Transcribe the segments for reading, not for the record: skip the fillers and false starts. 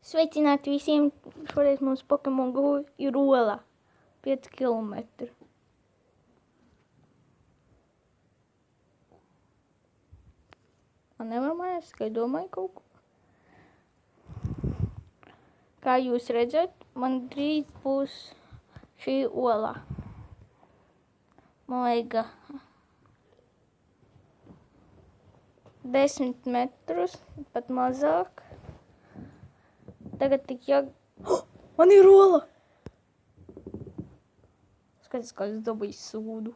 Sveicināti visiem! Šoreiz mums Pokemon Go ir Ola. 5 kilometri. Man nevar mājās, tikai domāju kaut ko. Kā jūs redzat, man drīz būs šī Ola. Man vajag 10 metrus, pat mazāk. Tagad tik man ir Ola! Skaties, kā es dabūju sūdu.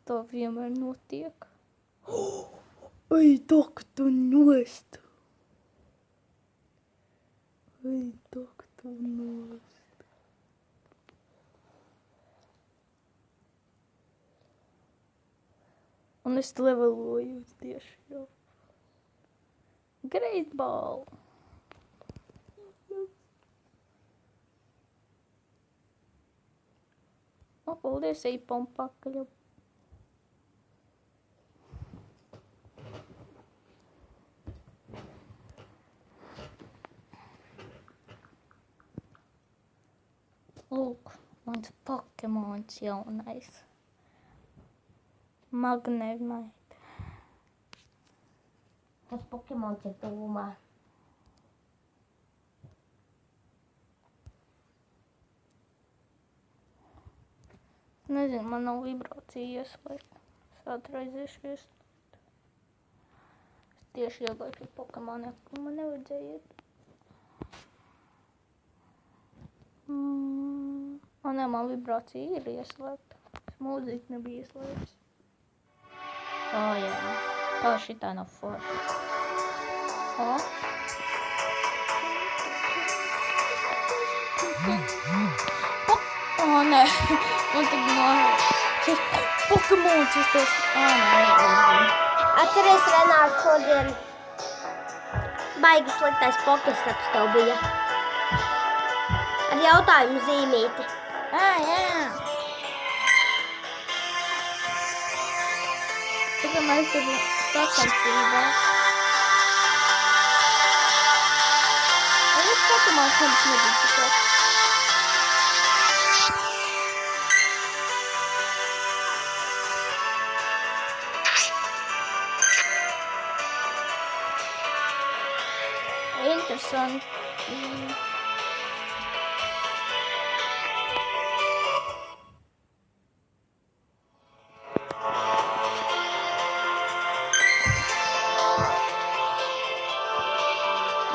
Tā vienmēr notiek. Ai, tak tu nost! Ai, tak tu nost! Un es leveloju tieši jau. Great ball! O, paldies, ej pompakaļ. Lūk, mans Pokemons jaunais. Magnemite. Tas Pokemons ir tūmā. Nezinu, man nav vibrācija ieslēgta. Es atraiziešu ieslēgt. Es tieši iegāju pie Pokemoniem, kur man nevajadzēja iet. Nē, man vibrācija ir ieslēgta. Es mūziku nebija ieslēgts. O, jā. Tā šitā nav forša. O. O, nē. Man tik šis Pokemons es tos... nē. Atceries, Renārs, šodien baigi sliktais Pokestaps tev bija. Ar jautājumu zīmīti. Jā. Tikai mēs tur sacensībās. Es Pokemons nebija tik labs. Interesanti.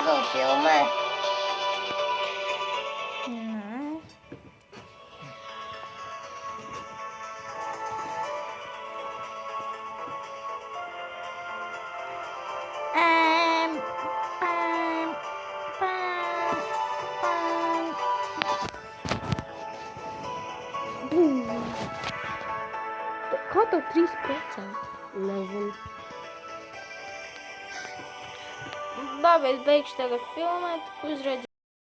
Vēl filmē. Nē. Kā tev 3%? Nezinu. Labi, es beigšu tagad filmēt, uzredzi.